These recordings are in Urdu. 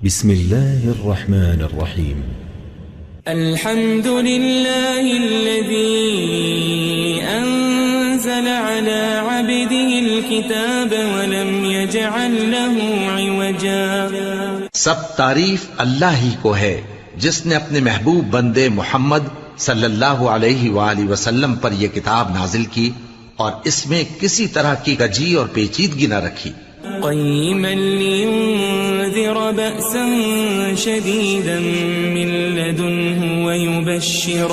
بسم الله الرحمن الرحيم. الحمد لله الذي أنزل على عبده الكتاب ولم يجعل له عوجا. سب تعریف اللہ ہی کو ہے جس نے اپنے محبوب بندے محمد صلی اللہ علیہ وآلہ وسلم پر یہ کتاب نازل کی اور اس میں کسی طرح کی کجی اور پیچیدگی نہ رکھی. قيما لينذر بأسا شديدا من لدنه ويبشر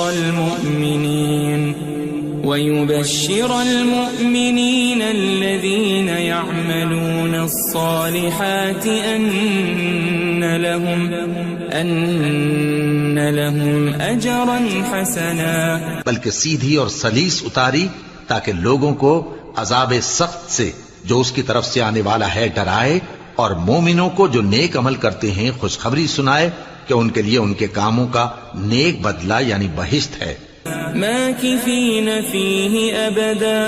المؤمنين الذين يعملون الصالحات أن لهم أجرا حسنا. بلکہ سیدھی اور سلیس اتاری تاکہ لوگوں کو عذاب سخت سے جو اس کی طرف سے آنے والا ہے ڈرائے، اور مومنوں کو جو نیک عمل کرتے ہیں خوشخبری سنائے کہ ان کے لیے ان کے کاموں کا نیک بدلہ یعنی بہشت ہے، ماکثین فیہ ابدا،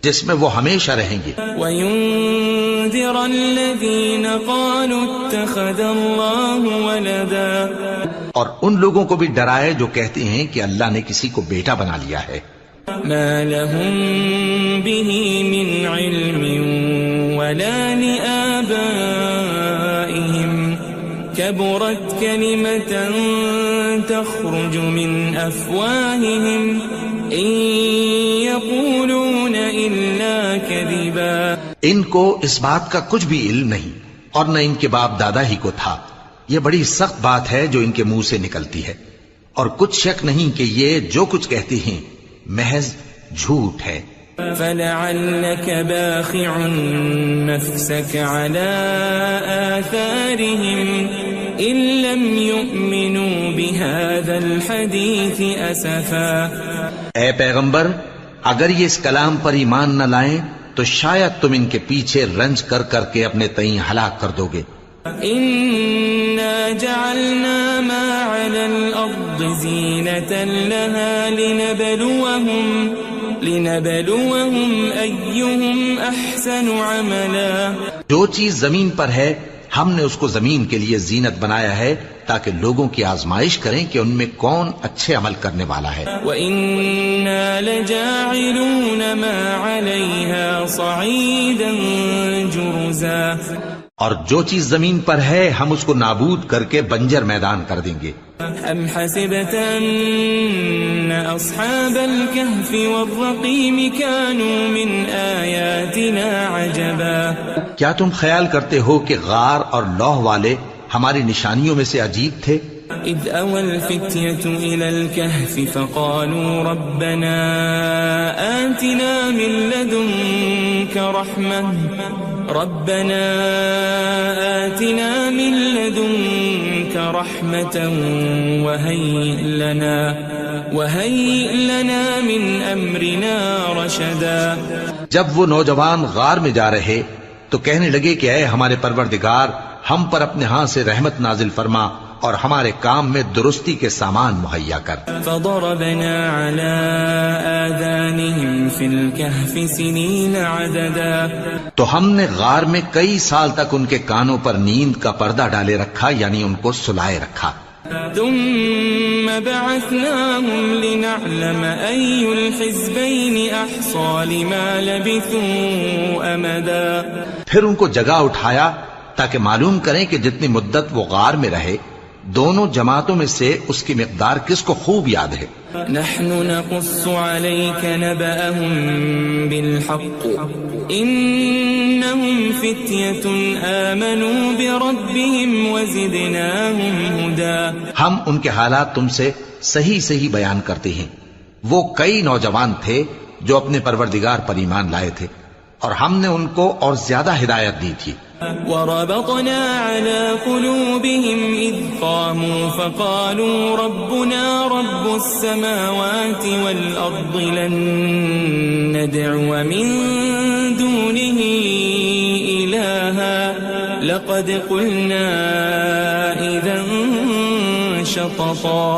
جس میں وہ ہمیشہ رہیں گے. وینذر الذین قالوا اتخذ اللہ ولدا، اور ان لوگوں کو بھی ڈرائے جو کہتے ہیں کہ اللہ نے کسی کو بیٹا بنا لیا ہے. ما لهم به من علم ولا لآبائهم كبرت كلمة تخرج من أفواههم إن يقولون إلا كذبا. ان کو اس بات کا کچھ بھی علم نہیں اور نہ ان کے باپ دادا ہی کو تھا. یہ بڑی سخت بات ہے جو ان کے منہ سے نکلتی ہے، اور کچھ شک نہیں کہ یہ جو کچھ کہتے ہیں محض جھوٹ ہے. فلعلك باخع نفسك على آثارهم إن لم يؤمنوا بهذا الحديث أسفا. اے پیغمبر، اگر یہ اس کلام پر ایمان نہ لائیں تو شاید تم ان کے پیچھے رنج کر کر کے اپنے تئیں ہلاک کر دو گے. إنا جعلنا ما على الأرض زينة لها لنبلوهم أيهم أحسن عملا. جو چیز زمین پر ہے ہم نے اس کو زمین کے لیے زینت بنایا ہے تاکہ لوگوں کی آزمائش کریں کہ ان میں کون اچھے عمل کرنے والا ہے. وَإِنَّا لَجَاعِلُونَ مَا عَلَيْهَا صَعِيدًا جُرُزًا. اور جو چیز زمین پر ہے ہم اس کو نابود کر کے بنجر میدان کر دیں گے. أَمْ حَسِبْتَ أَنَّ أَصْحَابَ الْكَهْفِ وَالرَّقِيمِ كَانُوا مِنْ آيَاتِنَا عَجَبًا. کیا تم خیال کرتے ہو کہ غار اور لوح والے ہماری نشانیوں میں سے عجیب تھے؟ إِذْ أَوَى الْفِتْيَةُ إِلَى الْكَهْفِ فَقَالُوا رَبَّنَا آتِنَا مِن لَّدُنكَ رَحْمَةً وَهَيِّئْ لَنَا مِنْ أَمْرِنَا رَشَدًا. جب وہ نوجوان غار میں جا رہے تو کہنے لگے کہ اے ہمارے پروردگار، ہم پر اپنے ہاں سے رحمت نازل فرما اور ہمارے کام میں درستی کے سامان مہیا کر. فضربنا على آذانهم في الكهف سنين عددا. تو ہم نے غار میں کئی سال تک ان کے کانوں پر نیند کا پردہ ڈالے رکھا، یعنی ان کو سلائے رکھا. ثم بعثناهم لنعلم أي الحزبين أحصى لما لبثوا أمدا. پھر ان کو جگہ اٹھایا تاکہ معلوم کریں کہ جتنی مدت وہ غار میں رہے دونوں جماعتوں میں سے اس کی مقدار کس کو خوب یاد ہے. نحن نقص عليك نبأهم بالحق إنهم فتية آمنوا بربهم وزدناهم هدى. ہم ان کے حالات تم سے صحیح صحیح بیان کرتے ہیں. وہ کئی نوجوان تھے جو اپنے پروردگار پر ایمان لائے تھے اور ہم نے ان کو اور زیادہ ہدایت دی تھی. وربطنا على قلوبهم إذ قاموا فقالوا ربنا رب السماوات والأرض لن ندعو من دونه إلها لقد قلنا إذا شططا.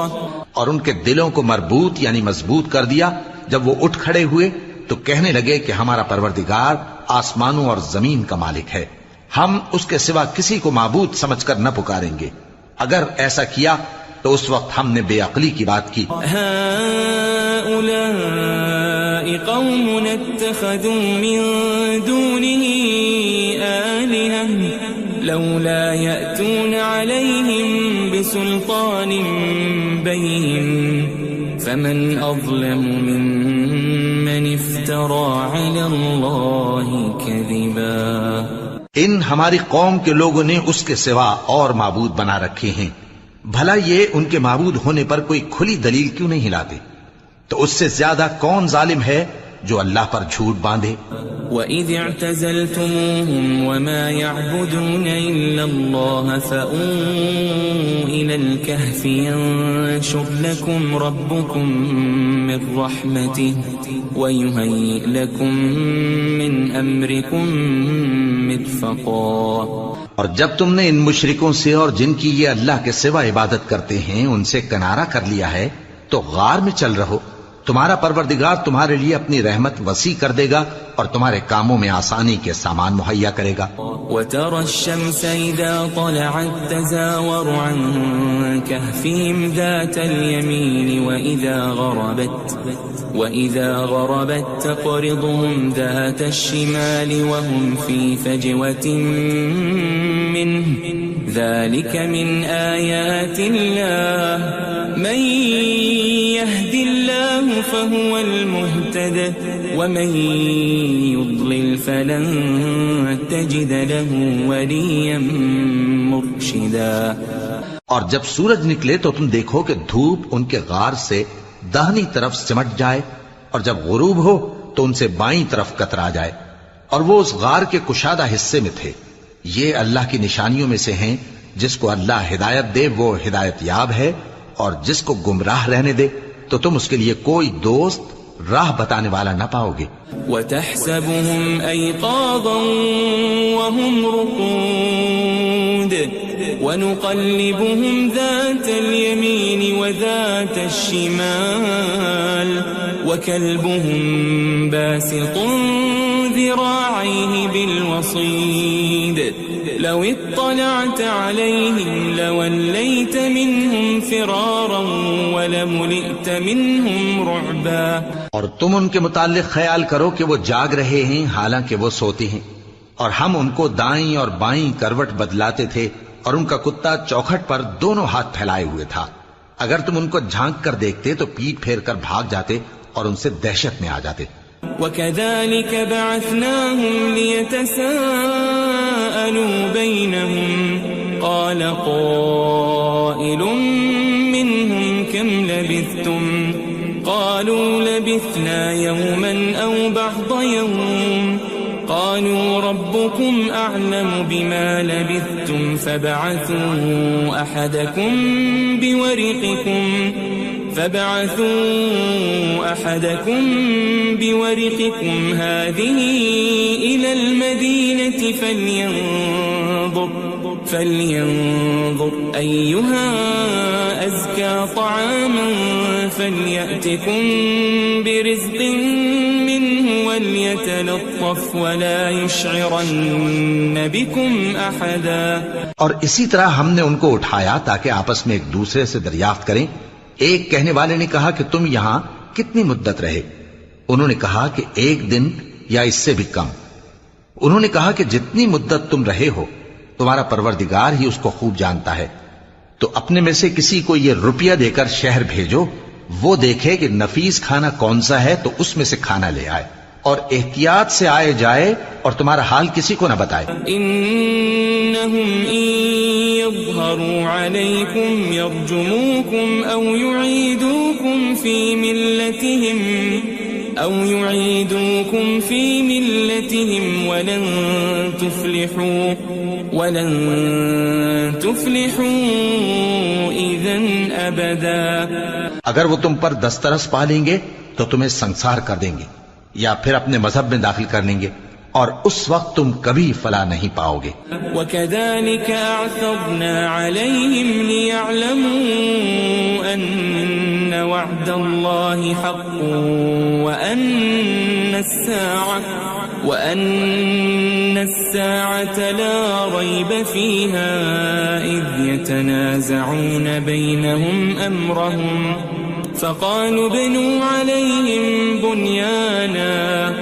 اور ان کے دلوں کو مربوط یعنی مضبوط کر دیا. جب وہ اٹھ کھڑے ہوئے تو کہنے لگے کہ ہمارا پروردگار آسمانوں اور زمین کا مالک ہے، ہم اس کے سوا کسی کو معبود سمجھ کر نہ پکاریں گے. اگر ایسا کیا تو اس وقت ہم نے بے عقلی کی بات کی. هؤلاء قوم اتخذوا من دونه آلهة لولا يأتون عليهم بسلطان بين فمن أظلم ممن افترى على الله كذبا. ان ہماری قوم کے لوگوں نے اس کے سوا اور معبود بنا رکھے ہیں. بھلا یہ ان کے معبود ہونے پر کوئی کھلی دلیل کیوں نہیں لاتے؟ تو اس سے زیادہ کون ظالم ہے جو اللہ پر جھوٹ باندھے؟ وَإِذِ اعْتَزَلْتُمُوهُمْ وَمَا يَعْبُدُونَ إِلَّا اللَّهَ فَأْوُوا إِلَى الْكَهْفِ يَنشُرْ لَكُمْ رَبُّكُمْ مِنْ رَحْمَتِهِ وَيُهَيِّئْ لَكُمْ مِنْ أَمْرِكُمْ مِرْفَقًا. اور جب تم نے ان مشرکوں سے اور جن کی یہ اللہ کے سوا عبادت کرتے ہیں ان سے کنارہ کر لیا ہے تو غار میں چل رہو. تمہارا پروردگار تمہارے لیے اپنی رحمت وسیع کر دے گا اور تمہارے کاموں میں آسانی کے سامان مہیا کرے گا. وَتَرَى الشَّمْسَ إِذَا طَلَعَتْ تَزَاوَرُ عَنْ كَهْفِهِمْ ذَاتَ الْيَمِينِ وَإِذَا غَرَبَتْ تَقْرِضُهُمْ ذَاتَ الشِّمَالِ وَهُمْ فِي فَجْوَةٍ مِّنْهُ ذَلِكَ مِنْ آيَاتِ اللَّهِ مَنْ يَهْدِ اللَّهُ فَهُوَ الْمُهْتَدِ وَمَنْ يُضْلِلْ فَلَنْ تَجِدَ لَهُ وَلِيًّا مُرْشِدًا. اور جب سورج نکلے تو تم دیکھو کہ دھوپ ان کے غار سے داہنی طرف سمٹ جائے اور جب غروب ہو تو ان سے بائیں طرف کترا جائے اور وہ اس غار کے کشادہ حصے میں تھے. یہ اللہ کی نشانیوں میں سے ہیں. جس کو اللہ ہدایت دے وہ ہدایت یاب ہے اور جس کو گمراہ رہنے دے تو تم اس کے لیے کوئی دوست راہ بتانے والا نہ پاؤ گے. وَتَحْسَبُهُمْ أَيْقَاظًا وَهُمْ رُقُودٌ وَنُقَلِّبُهُمْ ذَاتَ الْيَمِينِ وَذَاتَ الشِّمَالِ وَكَلْبُهُمْ بَاسِطٌ ذِرَاعَيْهِ بِالْوَصِيدِ لَوِ اطَّلَعْتَ عَلَيْهِمْ لَوَلَّيْتَ مِنْهُمْ فِرَارًا وَلَمُلِئْتَ مِنْهُمْ رُعْبًا. اور تم ان کے متعلق خیال کرو کہ وہ جاگ رہے ہیں حالانکہ وہ سوتے ہیں اور ہم ان کو دائیں اور بائیں کروٹ بدلاتے تھے اور ان کا کتا چوکھٹ پر دونوں ہاتھ پھیلائے ہوئے تھا. اگر تم ان کو جھانک کر دیکھتے تو پیٹ پھیر کر بھاگ جاتے اور ان سے دہشت میں آ جاتے. وَكَذَلِكَ بَعَثْنَاهُمْ لِيَتَسَاءَلُوا بَيْنَهُمْ قَالَ قَائِلٌ مِّنْهُمْ كَمْ لَبِثْتُمْ قَالُوا لَبِثْنَا يَوْمًا أَوْ بَعْضَ يَوْمٍ قَالُوا رَبُّكُمْ أَعْلَمُ بِمَا لَبِثْتُمْ فَابْعَثُوا أَحَدَكُمْ بِوَرِقِكُمْ هَذِهِ إِلَى الْمَدِينَةِ فَلْيَنظُرْ أَيُّهَا أَزْكَى طَعَامًا فَلْيَأْتِكُمْ بِرِزْقٍ مِّنْهُ وَلْيَتَلَطَّفْ وَلَا يُشْعِرَنَّ بِكُمْ أَحَدًا. اور اسی طرح ہم نے ان کو اٹھایا تاکہ آپس میں ایک دوسرے سے دریافت کریں. ایک کہنے والے نے کہا کہ تم یہاں کتنی مدت رہے؟ انہوں نے کہا کہ 1 دن یا اس سے بھی کم. انہوں نے کہا کہ جتنی مدت تم رہے ہو تمہارا پروردگار ہی اس کو خوب جانتا ہے. تو اپنے میں سے کسی کو یہ روپیہ دے کر شہر بھیجو، وہ دیکھے کہ نفیس کھانا کون سا ہے تو اس میں سے کھانا لے آئے اور احتیاط سے آئے جائے اور تمہارا حال کسی کو نہ بتائے. إنهم إن يظهروا عليكم يرجموكم أو يعيدوكم في ملتهم ولن تفلحوا إذا أبدا. اگر وہ تم پر دسترس پا لیں گے تو تمہیں سنسار کر دیں گے یا پھر اپنے مذہب میں داخل کر لیں گے اور اس وقت تم کبھی فلاح نہیں پاؤ گے. وَكَذَلِكَ أَعْثَرْنَا عَلَيْهِمْ لِيَعْلَمُوا أَنَّ وَعْدَ اللَّهِ حَقٌّ وَأَنَّ وأن الساعة لا ريب فيها إذ يتنازعون بينهم أمرهم فقالوا ابنوا عليهم بنيانا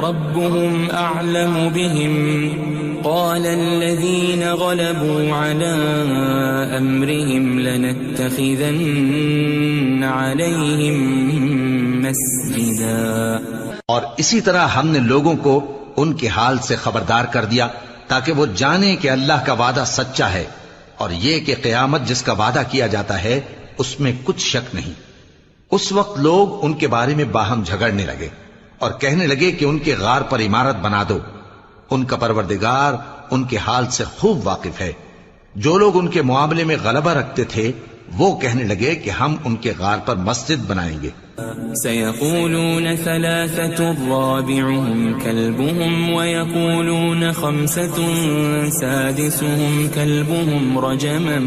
ربهم أعلم بهم قال الذين غلبوا على أمرهم لنتخذن عليهم مسجدا. اور اسی طرح ہم نے لوگوں کو ان کے حال سے خبردار کر دیا تاکہ وہ جانیں کہ اللہ کا وعدہ سچا ہے اور یہ کہ قیامت جس کا وعدہ کیا جاتا ہے اس میں کچھ شک نہیں. اس وقت لوگ ان کے بارے میں باہم جھگڑنے لگے اور کہنے لگے کہ ان کے غار پر عمارت بنا دو. ان کا پروردگار ان کے حال سے خوب واقف ہے. جو لوگ ان کے معاملے میں غلبہ رکھتے تھے وہ کہنے لگے کہ ہم ان کے غار پر مسجد بنائیں گے. سيقولون ثلاثة رابعهم كلبهم ويقولون خمسة سادسهم كلبهم رجما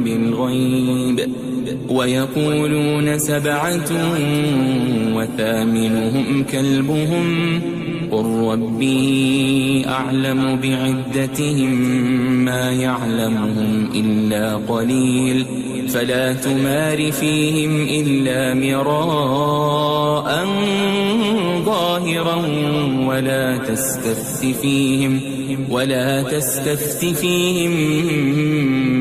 بالغيب ويقولون سبعة وثامنهم كلبهم قل ربي أعلم بعدتهم ما يعلمهم إلا قليل فلا تمار فيهم إلا مراء ظاهرا ولا تستفت فيهم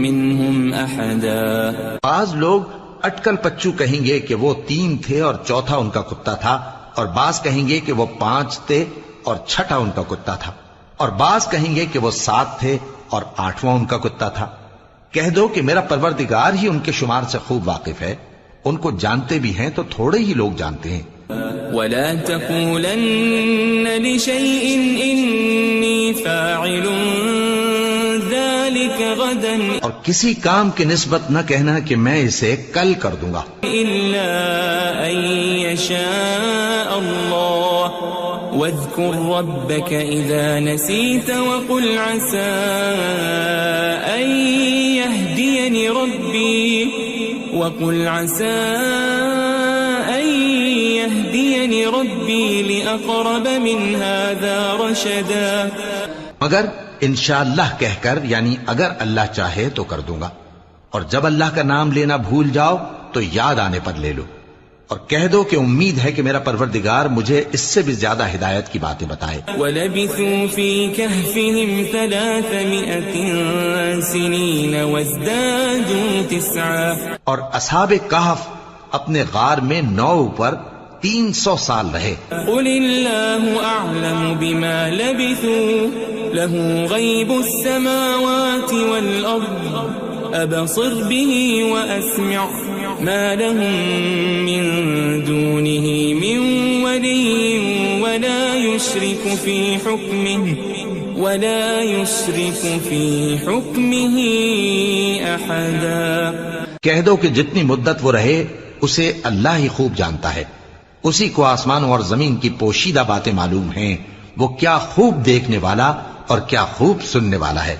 منهم أحدا. بعض لوگ اٹکل پچو کہیں گے کہ وہ 3 تھے اور چوتھا ان کا کتا تھا، اور بعض کہیں گے کہ وہ 5 تھے اور چھٹا ان کا کتا تھا، اور بعض کہیں گے کہ وہ 7 تھے اور 8واں ان کا کتا تھا. کہہ دو کہ میرا پروردگار ہی ان کے شمار سے خوب واقف ہے، ان کو جانتے بھی ہیں تو تھوڑے ہی لوگ جانتے ہیں. ولا تقولن لشيء إني فاعل ذلك غدا اور کسی کام کی نسبت نہ کہنا کہ میں اسے کل کر دوں گا إلا أن يشاء الله واذكر ربك إذا نسيت وقل عسى أن يهديني ربي لأقرب من هذا رشدا. مگر انشاءاللہ کہہ کر، یعنی اگر اللہ چاہے تو کر دوں گا، اور جب اللہ کا نام لینا بھول جاؤ تو یاد آنے پر لے لو، اور کہہ دو کہ امید ہے کہ میرا پروردگار مجھے اس سے بھی زیادہ ہدایت کی باتیں بتائے. وَلَبِثُوا فِي كَهْفِهِمْ 300 سِنِينَ وَازْدَادُوا 9. اور اصحاب کہف اپنے غار میں 9 پر 300 سال رہے. قُلِ اللَّهُ أَعْلَمُ بِمَا لَبِثُوا لَهُ غَيْبُ السَّمَاوَاتِ وَالْأَرْضِ أَبْصِرْ بِهِ وَأَسْمِعْ مَا لَهُم مِّن دُونِهِ مِن وَلِيٍّ وَلَا يُشْرِكُ فِي حُكْمِهِ أَحَدًا. کہہ دو کہ جتنی مدت وہ رہے اسے اللہ ہی خوب جانتا ہے، اسی کو آسمانوں اور زمین کی پوشیدہ باتیں معلوم ہیں. وہ کیا خوب دیکھنے والا اور کیا خوب سننے والا ہے.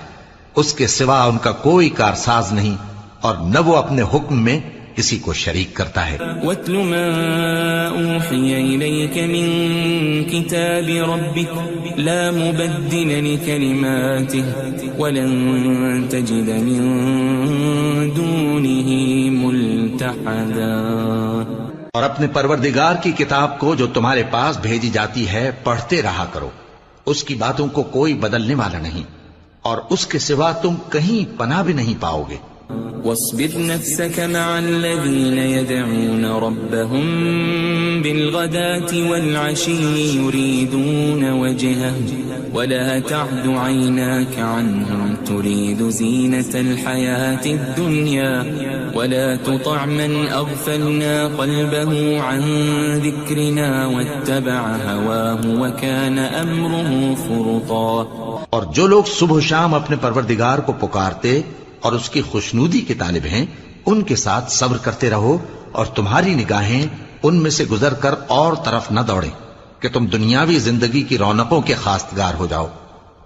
اس کے سوا ان کا کوئی کارساز نہیں، اور نہ وہ اپنے حکم میں کسی کو شریک کرتا ہے. وَاتْلُ مَا أُوحِيَ إِلَيْكَ مِن كِتَابِ رَبِّكَ لَا مُبَدِّلَ لِكَلِمَاتِهِ وَلَن تَجِدَ مِن دُونِهِ مُلْتَحَدًا. اور اپنے پروردگار کی کتاب کو جو تمہارے پاس بھیجی جاتی ہے پڑھتے رہا کرو، اس کی باتوں کو کوئی بدلنے والا نہیں، اور اس کے سوا تم کہیں پناہ بھی نہیں پاؤ گے. واصبر نفسك مع الذين يدعون ربهم بالغداة والعشي يريدون وجهه ولا تعد عيناك عنهم تريد زينة الحياة الدنيا ولا تطع من أغفلنا قلبه عن ذكرنا واتبع هواه وكان أمره فرطا. اور جو لوگ صبح و شام اپنے پروردگار کو پکارتے اور اس کی خوشنودی کے طالب ہیں، ان کے ساتھ صبر کرتے رہو، اور تمہاری نگاہیں ان میں سے گزر کر اور طرف نہ دوڑیں کہ تم دنیاوی زندگی کی رونقوں کے خواستگار ہو جاؤ.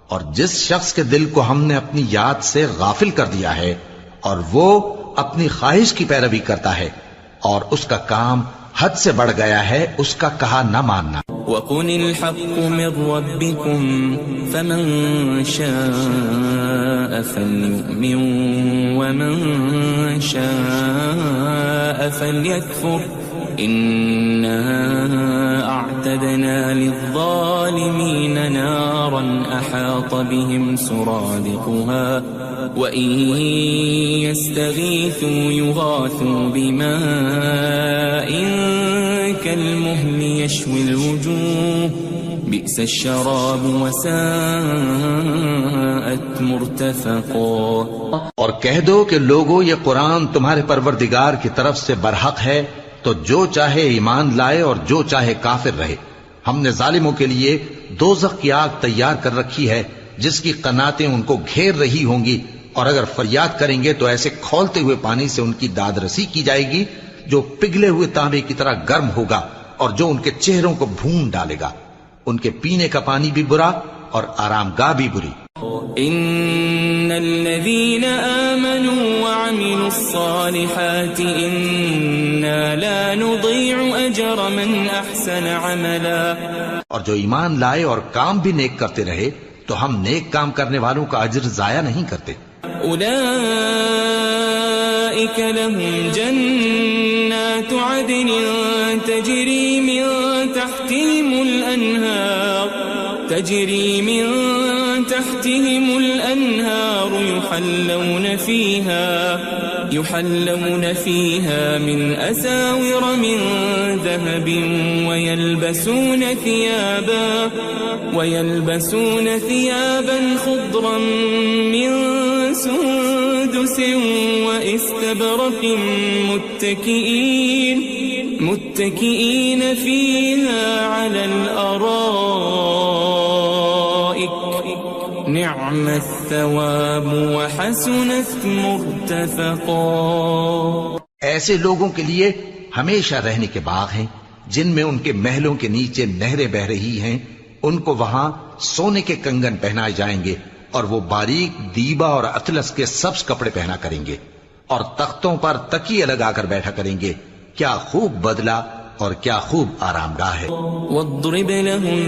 اور جس شخص کے دل کو ہم نے اپنی یاد سے غافل کر دیا ہے اور وہ اپنی خواہش کی پیروی کرتا ہے اور اس کا کام حد سے بڑھ گیا ہے، اس کا کہا نہ ماننا. وقل الحق من ربكم فمن شاء فليؤمن ومن شاء فليكفر إنا أعتدنا للظالمين نارا أحاط بهم سرادقها وإن يستغيثوا يغاثوا بماء كالمهل يشوي الوجوه بئس الشراب وساءت مرتفقا. اور کہہ دو کہ لوگو یہ قرآن تمہارے پروردگار کی طرف سے برحق ہے، تو جو چاہے ایمان لائے اور جو چاہے کافر رہے. ہم نے ظالموں کے لیے دوزخ کی آگ تیار کر رکھی ہے جس کی قناتیں ان کو گھیر رہی ہوں گی، اور اگر فریاد کریں گے تو ایسے کھولتے ہوئے پانی سے ان کی داد رسی کی جائے گی جو پگھلے ہوئے تانبے کی طرح گرم ہوگا اور جو ان کے چہروں کو بھون ڈالے گا. ان کے پینے کا پانی بھی برا اور آرام گاہ بھی بری. ان الذين آمنوا وعملوا الصالحات انا لا نضيع اجر من احسن عملا. اور جو ایمان لائے اور کام بھی نیک کرتے رہے تو ہم نیک کام کرنے والوں کا اجر ضائع نہیں کرتے. اولئك لهم جنات عدن تجري من تحتهم الأنهار يحلون فيها من أساور من ذهب ويلبسون ثيابا خضرا من سندس واستبرق متكئين فيها على الأرائك نعم الثواب وحسنت مرتفقا. ایسے لوگوں کے لیے ہمیشہ رہنے کے باغ ہیں جن میں ان کے محلوں کے نیچے نہریں بہ رہی ہیں. ان کو وہاں سونے کے کنگن پہنائے جائیں گے اور وہ باریک دیبا اور اطلس کے سبز کپڑے پہنا کریں گے اور تختوں پر تکیے لگا کر بیٹھا کریں گے. کیا خوب بدلہ اور کیا خوب آرام گاہ ہے. واضرب لهم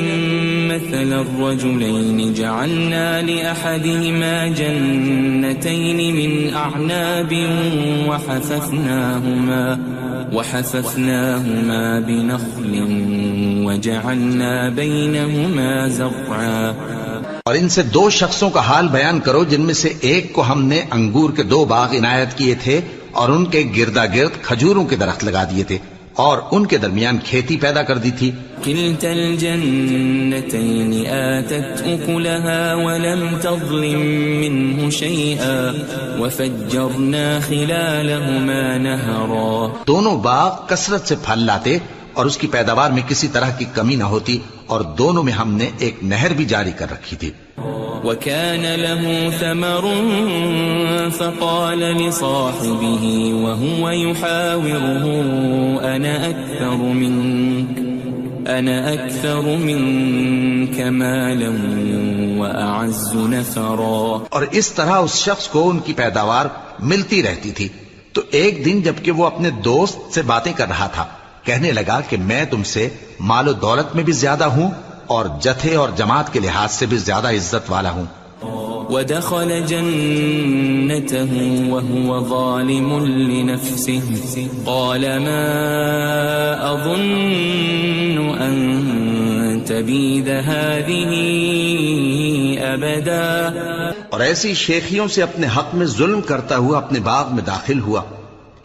مثل الرجلين جعلنا لأحدهما جنتين من أعناب وحففناهما بنخل وجعلنا بينهما زرعا. اور ان سے دو شخصوں کا حال بیان کرو جن میں سے ایک کو ہم نے انگور کے 2 باغ عنایت کیے تھے اور ان کے گردا گرد کھجوروں کے درخت لگا دیے تھے اور ان کے درمیان کھیتی پیدا کر دی تھی. كلتا الجنتين آتت أكلها ولم تظلم منه شيئا وفجرنا خلالهما نهرا. دونوں باغ کثرت سے پھل لاتے اور اس کی پیداوار میں کسی طرح کی کمی نہ ہوتی اور دونوں میں ہم نے ایک نہر بھی جاری کر رکھی تھی. وكان له ثمر فقال لصاحبه وهو يحاوره أنا أكثر منك مالا وأعز نفرا. اور اس طرح اس شخص کو ان کی پیداوار ملتی رہتی تھی. تو ایک دن جبکہ وہ اپنے دوست سے باتیں کر رہا تھا کہنے لگا کہ میں تم سے مال و دولت میں بھی زیادہ ہوں اور جتھے اور جماعت کے لحاظ سے بھی زیادہ عزت والا ہوں. ودخل جنته وهو ظالم لنفسه قال ما أظن أن تبيد هذه أبدا. اور ایسی شیخیوں سے اپنے حق میں ظلم کرتا ہوا اپنے باغ میں داخل ہوا.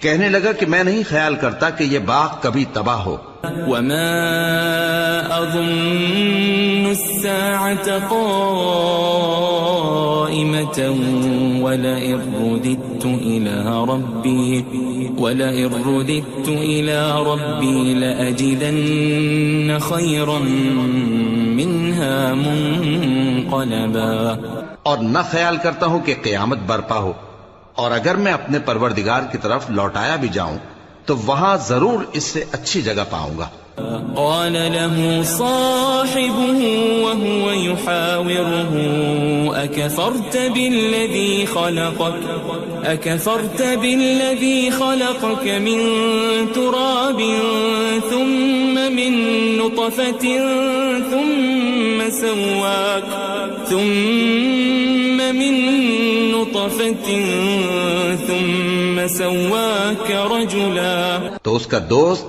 کہنے لگا کہ میں نہیں خیال کرتا کہ یہ باغ کبھی تباہ ہو. وما أظن الساعة قائمة ولئن رددت إلى ربي لأجدن خيرا منها منقلبا. اور نہ خیال کرتا ہوں کہ قیامت برپا ہو اور اگر میں اپنے پروردگار کی طرف لوٹایا بھی جاؤں تو وہاں ضرور اس سے اچھی جگہ پاؤں گا. قال له صاحبه وهو يحاوره أكفرت بالذي خلقك من تراب ثم من نطفة ثم سواك رجلا. تو اس کا دوست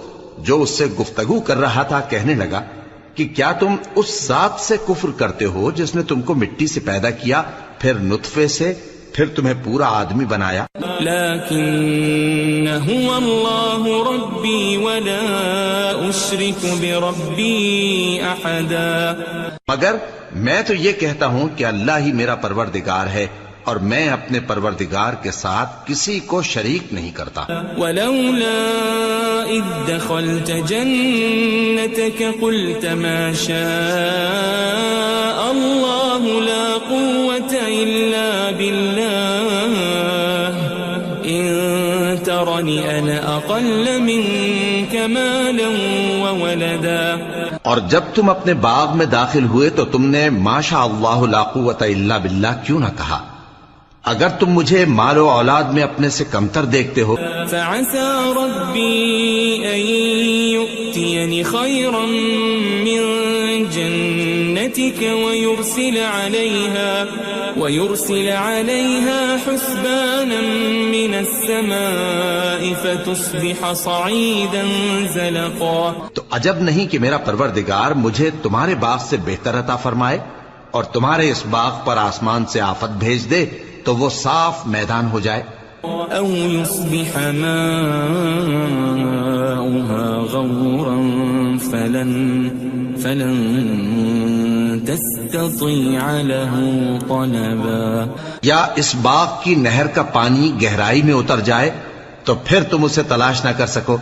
جو اس سے گفتگو کر رہا تھا کہنے لگا کہ کیا تم اس ذات سے کفر کرتے ہو جس نے تم کو مٹی سے پیدا کیا، پھر نطفے سے، پھر تمہیں پورا آدمی بنایا. لیکن هو اللہ ربی ولا اشرک بربی احدا. مگر میں تو یہ کہتا ہوں کہ اللہ ہی میرا پروردگار ہے اور میں اپنے پروردگار کے ساتھ کسی کو شریک نہیں کرتا. ولولا اذ دخلت جنتك قلت ما شاء الله لا قوة الا بالله ان ترني انا اقل منك مالا وولدا. اور جب تم اپنے باغ میں داخل ہوئے تو تم نے ما شاء اللہ لا قوت الا باللہ کیوں نہ کہا؟ اگر تم مجھے مال و اولاد میں اپنے سے کمتر دیکھتے ہو. فعسى ربي أن يؤتيني خيرا من جنتك ويرسل عليها حسبانا من السماء فتصبح صعيدا زلقا. تو عجب نہیں کہ میرا پروردگار مجھے تمہارے باغ سے بہتر عطا فرمائے اور تمہارے اس باغ پر آسمان سے آفت بھیج دے تو وہ صاف میدان ہو جائے. او يصبح ماؤها غورا فلن تستطيع له طلبا. یا اس باغ کی نہر کا پانی گہرائی میں اتر جائے تو پھر تم اسے تلاش نہ کر سکو.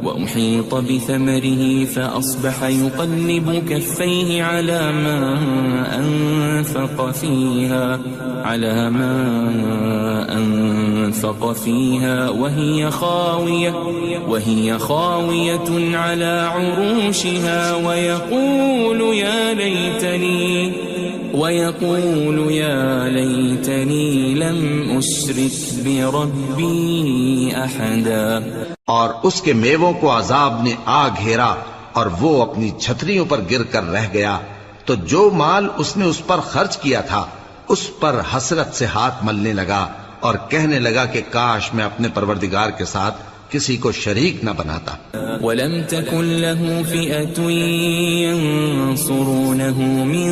وأحيط بثمره فأصبح يقلب كفيه على ما أنفق فيها وهي خاوية على عروشها ويقول يا ليتني لم أشرك بربي أحدا. اور اس کے میووں کو عذاب نے آ گھیرا اور وہ اپنی چھتریوں پر گر کر رہ گیا. تو جو مال اس نے اس پر خرچ کیا تھا اس پر حسرت سے ہاتھ ملنے لگا اور کہنے لگا کہ کاش میں اپنے پروردگار کے ساتھ کسی کو شریک نہ بناتا. وَلَمْ تَكُنْ لَهُ فِئَةٌ يَنصُرُونَهُ مِن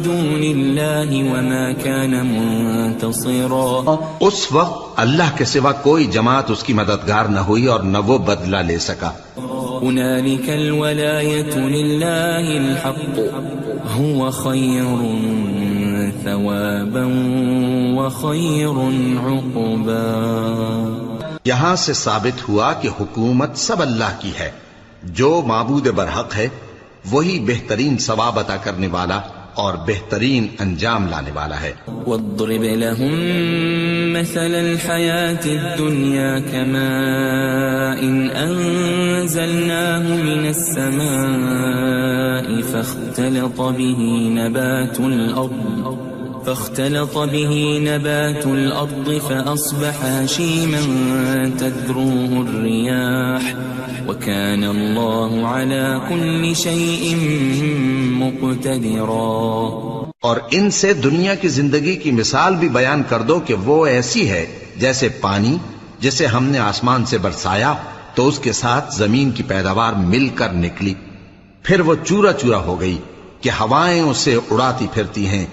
دُونِ اللَّهِ وَمَا كَانَ مُنتَصِرًا. اس وقت اللہ کے سوا کوئی جماعت اس کی مددگار نہ ہوئی اور نہ وہ بدلہ لے سکا. هُنَالِكَ الْوَلَایَةُ لِلَّهِ الْحَقُّ هُوَ خَيْرٌ ثَوَابًا وَخَيْرٌ عُقْبًا. یہاں سے ثابت ہوا کہ حکومت سب اللہ کی ہے. جو معبود برحق ہے وہی بہترین ثواب عطا کرنے والا اور بہترین انجام لانے والا ہے. وَاضْرِبْ لَهُم مَّثَلَ الْحَيَاةِ الدُّنْيَا كَمَاءٍ أَنزَلْنَاهُ مِنَ السَّمَاءِ فاختلط به نبات الأرض فأصبح هشيما تذروه الرياح وكان الله على كل شيء مقتدرا. اور ان سے دنیا کی زندگی کی مثال بھی بیان کر دو کہ وہ ایسی ہے جیسے پانی جسے ہم نے آسمان سے برسایا تو اس کے ساتھ زمین کی پیداوار مل کر نکلی، پھر وہ چورا چورا ہو گئی کہ ہوائیں اسے اڑاتی پھرتی ہیں،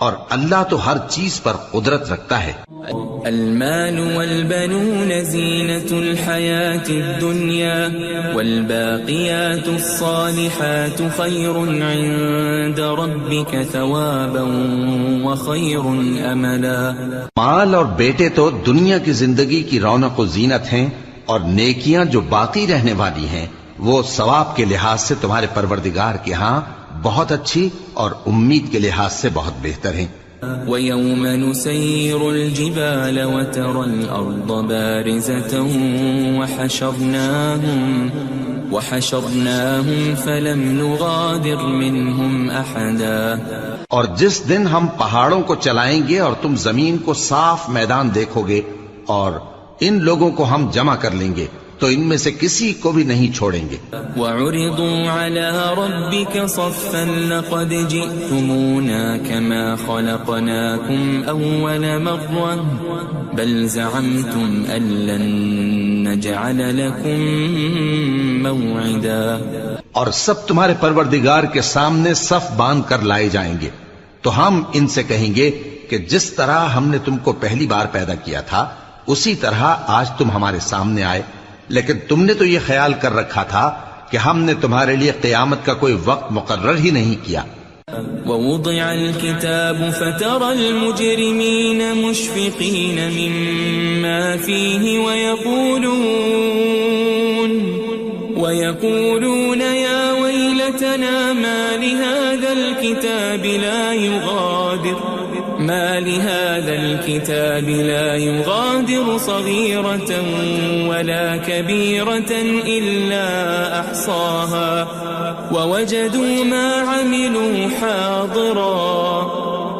اور اللہ تو ہر چیز پر قدرت رکھتا ہے. المال والبنون زینة الحیاة الدنیا والباقیات الصالحات خیر عند ربک ثوابا وخیر املا. مال اور بیٹے تو دنیا کی زندگی کی رونق و زینت ہیں، اور نیکیاں جو باقی رہنے والی ہیں وہ ثواب کے لحاظ سے تمہارے پروردگار کے ہاں بہت اچھی اور امید کے لحاظ سے بہت بہتر ہیں. وَيَوْمَ نُسَيِّرُ الْجِبَالَ وَتَرَى الْأَرْضَ بَارِزَةً وَحَشَرْنَاهُمْ فَلَمْ نُغَادِرْ مِنْهُمْ أَحَدًا. اور جس دن ہم پہاڑوں کو چلائیں گے اور تم زمین کو صاف میدان دیکھو گے اور ان لوگوں کو ہم جمع کر لیں گے تو ان میں سے کسی کو بھی نہیں چھوڑیں گے. وَعُرِضُوا عَلَى رَبِّكَ صَفًّا لَقَدْ جِئْتُمُونَا كَمَا خَلَقْنَاكُمْ أَوَّلَ مَرَّةٍ بَلْ زَعَمْتُمْ أَن لَّن نَّجْعَلَ لَكُم مَّوْعِدًا. اور سب تمہارے پروردگار کے سامنے صف باندھ کر لائے جائیں گے تو ہم ان سے کہیں گے کہ جس طرح ہم نے تم کو پہلی بار پیدا کیا تھا اسی طرح آج تم ہمارے سامنے آئے، لیکن تم نے تو یہ خیال کر رکھا تھا کہ ہم نے تمہارے لیے قیامت کا کوئی وقت مقرر ہی نہیں کیا. وَوُضِعَ الْكِتَابُ فَتَرَى الْمُجْرِمِينَ مُشْفِقِينَ مِمَّا فِيهِ وَيَقُولُونَ يَا وَيْلَتَنَا مَا لِهَذَا الْكِتَابِ لَا يُغَادِرُ صَغِيرَةً وَلَا كَبِيرَةً إِلَّا أَحْصَاهَا وَوَجَدُوا مَا عَمِلُوا حَاضِرًا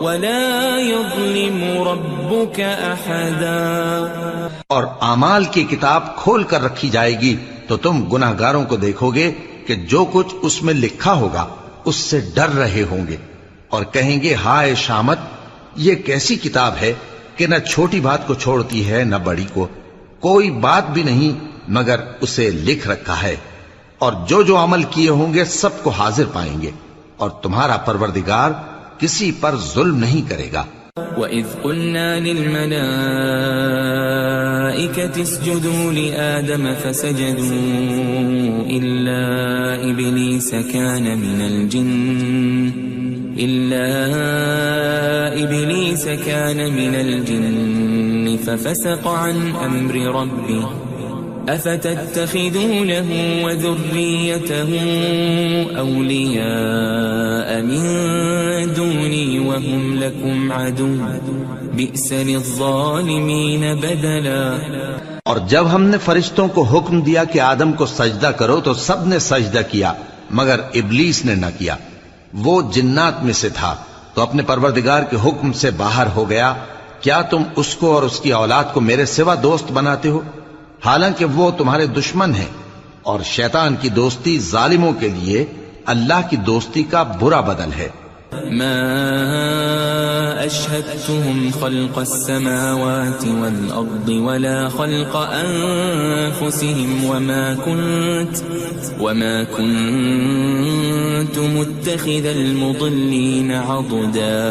وَلَا يَظْلِمُ رَبُّكَ أَحَدًا. اور اعمال کی کتاب کھول کر رکھی جائے گی تو تم گناہگاروں کو دیکھو گے کہ جو کچھ اس میں لکھا ہوگا اس سے ڈر رہے ہوں گے اور کہیں گے ہائے شامت، یہ کیسی کتاب ہے کہ نہ چھوٹی بات کو چھوڑتی ہے نہ بڑی کو، کوئی بات بھی نہیں مگر اسے لکھ رکھا ہے، اور جو جو عمل کیے ہوں گے سب کو حاضر پائیں گے، اور تمہارا پروردگار کسی پر ظلم نہیں کرے گا. وَإِذْ قُلْنَا لِلْمَلَائِكَةِ اسْجُدُوا لِآدَمَ فَسَجَدُوا إِلَّا إِبْلِيسَ كَانَ مِنَ الْجِنِّ فَفَسَقَ عَنْ أَمْرِ رَبِّهِ أَفَتَتَّخِذُونَهُ وَذُرِّيَّتَهُ أَوْلِيَاءَ مِن دُونِي وَهُمْ لَكُمْ عَدُوٌّ بِئْسَ لِلظَّالِمِينَ بَدَلًا. اور جب ہم نے فرشتوں کو حکم دیا کہ آدم کو سجدہ کرو تو سب نے سجدہ کیا مگر ابلیس نے نہ کیا، وہ جنات میں سے تھا تو اپنے پروردگار کے حکم سے باہر ہو گیا. کیا تم اس کو اور اس کی اولاد کو میرے سوا دوست بناتے ہو حالانکہ وہ تمہارے دشمن ہیں، اور شیطان کی دوستی ظالموں کے لیے اللہ کی دوستی کا برا بدل ہے. ما أشهدتهم خلق السماوات والأرض ولا خلق أنفسهم وما كنت متخذ المضلين عضدا.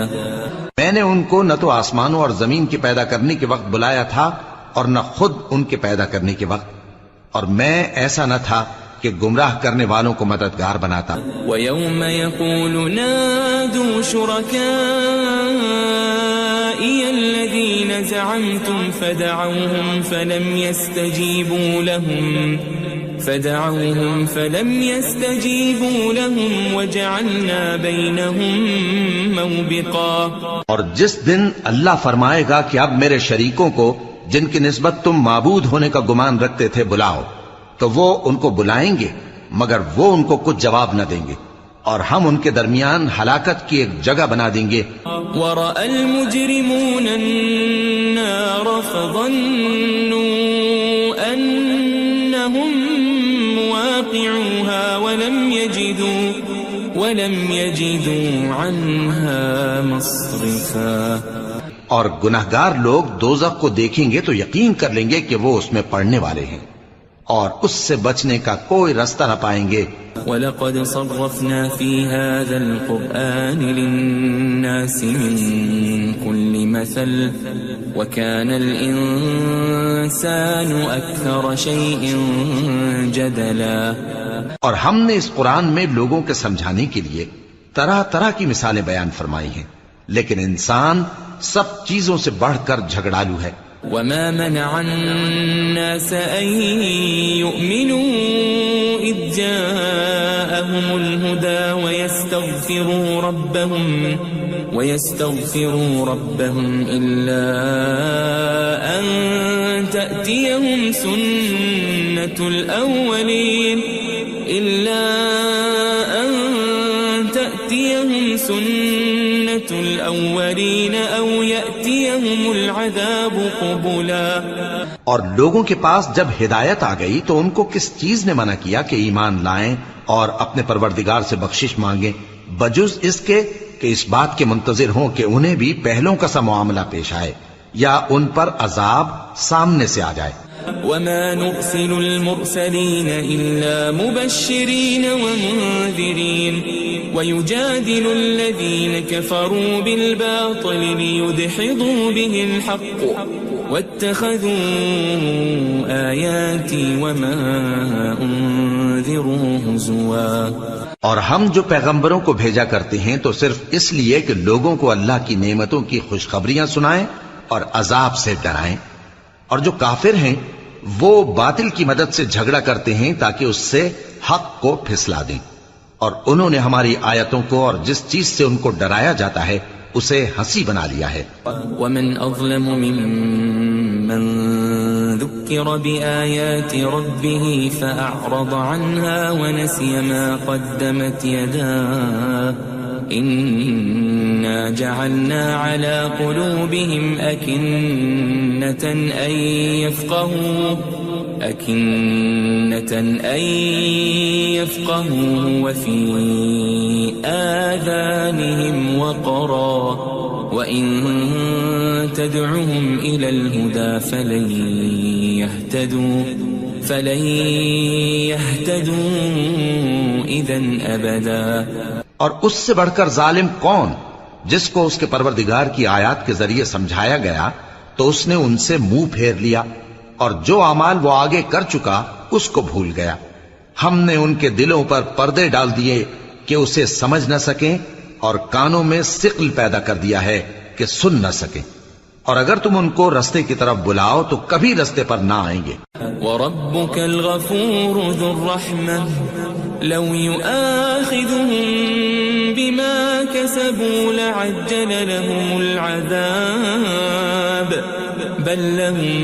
میں نے ان کو نہ تو آسمانوں اور زمین کے پیدا کرنے کے وقت بلایا تھا اور نہ خود ان کے پیدا کرنے کے وقت، اور میں ایسا نہ تھا کہ گمراہ کرنے والوں کو مددگار بناتا. وَيَوْمَ يَقُولُ نَادُوا شُرَكَائِيَ الَّذِينَ زَعَمْتُمْ فَدَعَوْهُمْ فَلَمْ يَسْتَجِيبُوا لَهُمْ وَجَعَلْنَا بَيْنَهُمْ مَوْبِقًا. اور جس دن اللہ فرمائے گا کہ اب میرے شریکوں کو جن کی نسبت تم معبود ہونے کا گمان رکھتے تھے بلاؤ، تو وہ ان کو بلائیں گے مگر وہ ان کو کچھ جواب نہ دیں گے، اور ہم ان کے درمیان ہلاکت کی ایک جگہ بنا دیں گے. وَرَأَى الْمُجْرِمُونَ النَّارَ فَظَنُّوا أَنَّهُمْ مُوَاقِعُوهَا وَلَمْ يَجِدُوا عَنْهَا مَصْرِفًا. اور گناہگار لوگ دوزخ کو دیکھیں گے تو یقین کر لیں گے کہ وہ اس میں پڑنے والے ہیں اور اس سے بچنے کا کوئی راستہ نہ پائیں گے. وَلَقَدْ صَرَّفْنَا فِي هَذَا الْقُرْآنِ لِلنَّاسِ مِنْ كُلِّ مَثَلٍ وَكَانَ الْإِنسَانُ أَكْثَرَ شَيْءٍ جَدَلًا. اور ہم نے اس قرآن میں لوگوں کے سمجھانے کے لیے طرح طرح کی مثالیں بیان فرمائی ہیں، لیکن انسان سب چیزوں سے بڑھ کر جھگڑالو ہے. وما منع الناس أن يؤمنوا إذ جاءهم الهدى ويستغفروا ربهم إلا أن تأتيهم سنة الأولين أو يأتيهم العذاب قبلا. اور لوگوں کے پاس جب ہدایت آ گئی تو ان کو کس چیز نے منع کیا کہ ایمان لائیں اور اپنے پروردگار سے بخشش مانگیں بجز اس کے کہ اس بات کے منتظر ہوں کہ انہیں بھی پہلوں کا سا معاملہ پیش آئے یا ان پر عذاب سامنے سے آ جائے. وما نرسل المرسلين إلا مبشرين ومنذرين ويجادل الذين كفروا بالباطل ليدحضوا به الحق واتخذوا آياتي وما أنذروا هزوا. اور ہم جو پیغمبروں کو بھیجا کرتے ہیں تو صرف اس لیے کہ لوگوں کو اللہ کی نعمتوں کی خوشخبریاں سنائیں اور عذاب سے ڈرائیں. اور جو کافر ہیں وہ باطل کی مدد سے جھگڑا کرتے ہیں تاکہ اس سے حق کو پھسلا دیں. اور انہوں نے ہماری آیتوں کو اور جس چیز سے ان کو ڈرایا جاتا ہے اسے ہنسی بنا لیا ہے. ومن أظلم ممن ذكر بآيات ربه فأعرض عنها ونسي ما قدمت يداه إنا جعلنا على قلوبهم أكنة أن يفقهوه وفي آذانهم وقرا وإن تدعهم إلى الهدى فلن يهتدوا إذا أبدا. اور اس سے بڑھ کر ظالم کون جس کو اس کے پروردگار کی آیات کے ذریعے سمجھایا گیا تو اس نے ان سے منہ پھیر لیا اور جو اعمال وہ آگے کر چکا اس کو بھول گیا. ہم نے ان کے دلوں پر پردے ڈال دیے کہ اسے سمجھ نہ سکیں اور کانوں میں ثقل پیدا کر دیا ہے کہ سن نہ سکیں. اور اگر تم ان کو رستے کی طرف بلاؤ تو کبھی رستے پر نہ آئیں گے. وَرَبُّكَ الْغَفُورُ ذُو الرَّحْمَةِ لَوْ يُؤَاخِذُهُم بِمَا كَسَبُوا لَعَجَّلَ لَهُمُ الْعَذَابَ بَل لَّهُم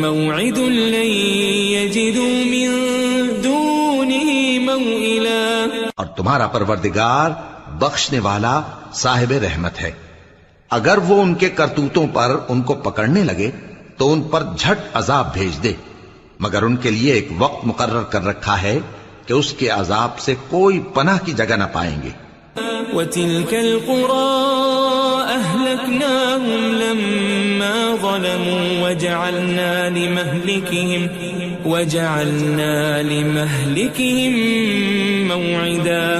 مَّوْعِدٌ لَّن يَجِدُوا مِن دُونِهِ مَوْئِلًا. اور تمہارا پروردگار بخشنے والا صاحب رحمت ہے. اگر وہ ان کے کرتوتوں پر ان کو پکڑنے لگے تو ان پر جھٹ عذاب بھیج دے مگر ان کے لیے ایک وقت مقرر کر رکھا ہے کہ اس کے عذاب سے کوئی پناہ کی جگہ نہ پائیں گے. وَتِلْكَ الْقُرَىٰ أَهْلَكْنَاهُمْ لَمَّا ظَلَمُوا وَجَعَلْنَا لِمَهْلِكِهِمْ مَوْعِدًا.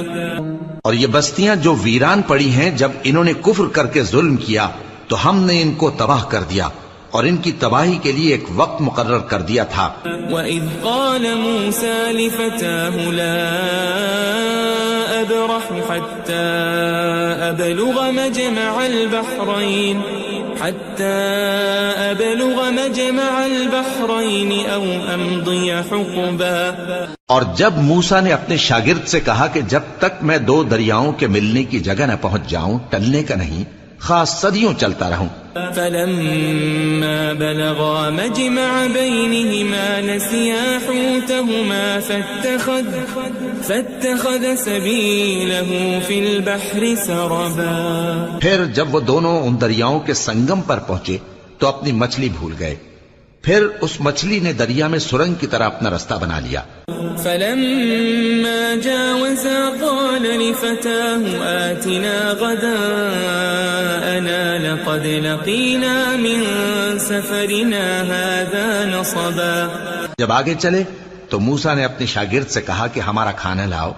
اور یہ بستیاں جو ویران پڑی ہیں جب انہوں نے کفر کر کے ظلم کیا تو ہم نے ان کو تباہ کر دیا اور ان کی تباہی کے لیے ایک وقت مقرر کر دیا تھا. وَإِذْ قَالَ مُوسَىٰ لِفَتَاهُ لَا أَبْرَحُ حَتَّىٰ أَبْلُغَ مَجْمَعَ الْبَحْرَيْنِ أَوْ أَمْضِيَ حُقُبًا. اور جب موسیٰ نے اپنے شاگرد سے کہا کہ جب تک میں دو دریاؤں کے ملنے کی جگہ نہ پہنچ جاؤں ٹلنے کا نہیں خاص صدیوں چلتا رہوں. فَلَمَّا بَلَغَا مَجْمَعَ بَيْنِهِمَا نَسِيَا حُوتَهُمَا فَاتَّخَذَ سَبِيلَهُ فِي الْبَحْرِ سَرَبًا. پھر جب وہ دونوں ان دریاؤں کے سنگم پر پہنچے تو اپنی مچھلی بھول گئے. پھر اس مچھلی نے دریا میں سرنگ کی طرح اپنا رستہ بنا لیا. فَلَمَّا جَاوَزَا قَالَ لِفَتَاهُ آتِنَا غَدَاءَنَا لَقَدْ لَقِينَا مِن سَفَرِنَا هَٰذَا نَصَبًا. جب آگے چلے تو موسیٰ نے اپنے شاگرد سے کہا کہ ہمارا کھانا لاؤ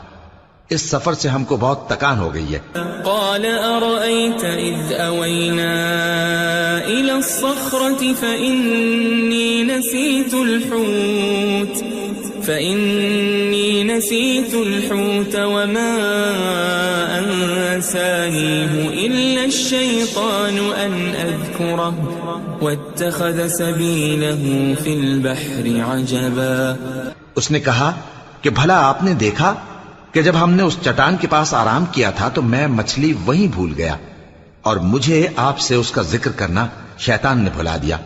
اس سفر سے ہم کو بہت تکان ہو گئی ہے. قال أرأيت إذ أوينا إلى الصخرة فإني نسيت الحوت وما أنسانيه إلا الشيطان أن أذكره واتخذ سبيله في البحر عجبا. اس نے کہا کہ بھلا آپ نے دیکھا کہ جب ہم نے اس چٹان کے پاس آرام کیا تھا تو میں مچھلی وہیں بھول گیا، اور مجھے آپ سے اس کا ذکر کرنا شیطان نے بھلا دیا،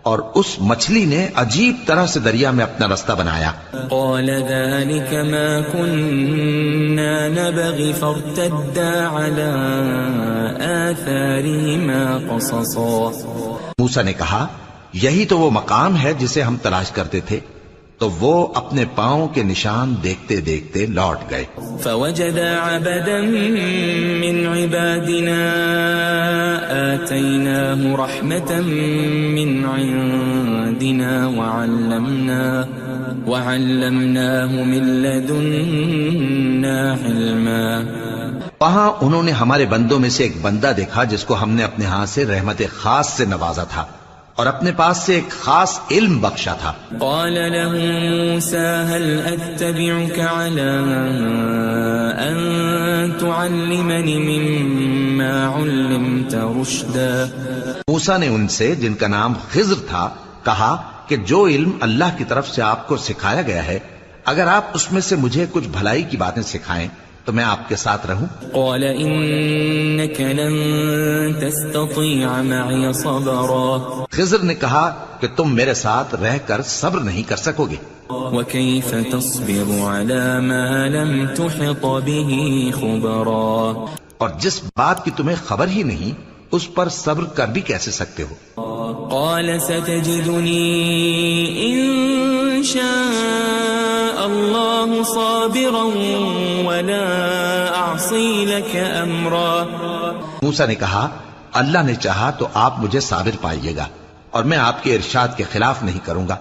اور اس مچھلی نے عجیب طرح سے دریا میں اپنا رستہ بنایا. قال ذلك ما كنا نبغي فارتدا على آثارهما قصصا. موسیٰ نے کہا یہی تو وہ مقام ہے جسے ہم تلاش کرتے تھے، تو وہ اپنے پاؤں کے نشان دیکھتے دیکھتے لوٹ گئے. فوجد عبدا من عبادنا آتيناه رحمة من عندنا وعلمناه من لدنا علما. وہاں انہوں نے ہمارے بندوں میں سے ایک بندہ دیکھا جس کو ہم نے اپنے ہاتھ سے رحمت خاص سے نوازا تھا اور اپنے پاس سے ایک خاص علم بخشا تھا. قال له موسى هل أتبعك على أن تعلمني مما علمت رشدا. موسیٰ نے ان سے جن کا نام خضر تھا کہا کہ جو علم اللہ کی طرف سے آپ کو سکھایا گیا ہے، اگر آپ اس میں سے مجھے کچھ بھلائی کی باتیں سکھائیں تو میں آپ کے ساتھ رہوں. قال إنك لن تستطيع معي صبرا. خضر نے کہا کہ تم میرے ساتھ رہ کر صبر نہیں کر سکو گے. وكيف تصبر على ما لم تحط به خبرا. اور جس بات کی تمہیں خبر ہی نہیں اس پر صبر کر بھی کیسے سکتے ہو. قال ستجدني إن شاء الله صابرا ولا أعصي لك أمرا. موسیٰ نے کہا اللہ نے چاہا تو آپ مجھے صابر پائیے گا اور میں آپ کے ارشاد کے خلاف نہیں کروں گا.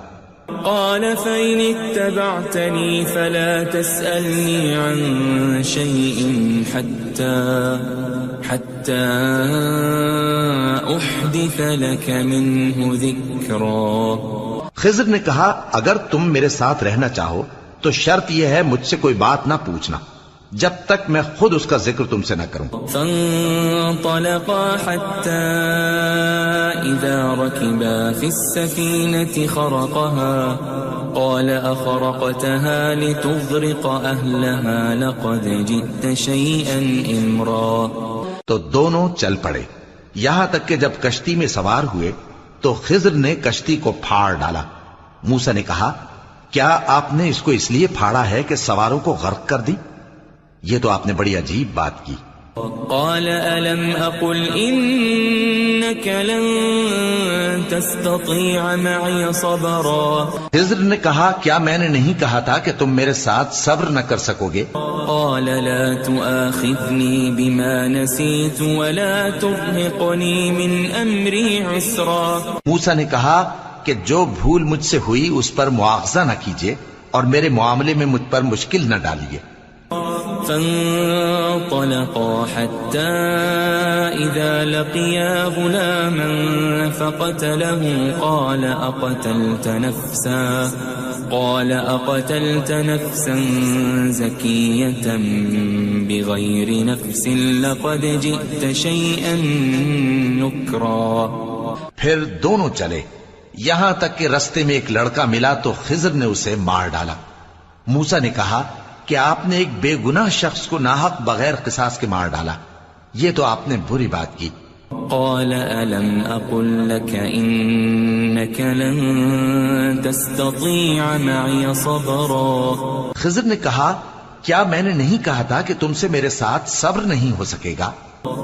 قال فإن اتبعتني فلا تسألني عن شيء حتى أحدث لك منه ذكرا. خضر نے کہا اگر تم میرے ساتھ رہنا چاہو تو شرط یہ ہے مجھ سے کوئی بات نہ پوچھنا جب تک میں خود اس کا ذکر تم سے نہ کروں. فانطلقا حتى إذا ركبا في السفينة خرقها قال أخرقتها لتغرق أهلها لقد جئت شيئا إمرا. تو دونوں چل پڑے یہاں تک کہ جب کشتی میں سوار ہوئے تو خضر نے کشتی کو پھاڑ ڈالا. موسیٰ نے کہا کیا آپ نے اس کو اس لیے پھاڑا ہے کہ سواروں کو غرق کر دی؟ یہ تو آپ نے بڑی عجیب بات کی. قال ألم أقل إنك لن تستطيع معي صبرا. خضر نے کہا کیا میں نے نہیں کہا تھا کہ تم میرے ساتھ صبر نہ کر سکو گے؟ قال لا تؤاخذني بما نسيت ولا ترهقني من أمري عسرا. موسیٰ نے کہا کہ جو بھول مجھ سے ہوئی اس پر مواخذہ نہ کیجیے اور میرے معاملے میں مجھ پر مشکل نہ ڈالیے. فانطلقا حتى إذا لقيا غلاما فقتله قال أقتلت نفسا زكية بغير نفس لقد جئت شيئا نكرا. پھر دونوں چلے یہاں تک کہ رستے میں ایک لڑکا ملا تو خضر نے اسے مار ڈالا. موسیٰ نے کہا کہ آپ نے ایک بے گناہ شخص کو ناحق بغیر قصاص کے مار ڈالا، یہ تو آپ نے بری بات کی. قال ألم أقل لك إنك لن تستطيع معي صبرا. خضر نے کہا کیا میں نے نہیں کہا تھا کہ تم سے میرے ساتھ صبر نہیں ہو سکے گا؟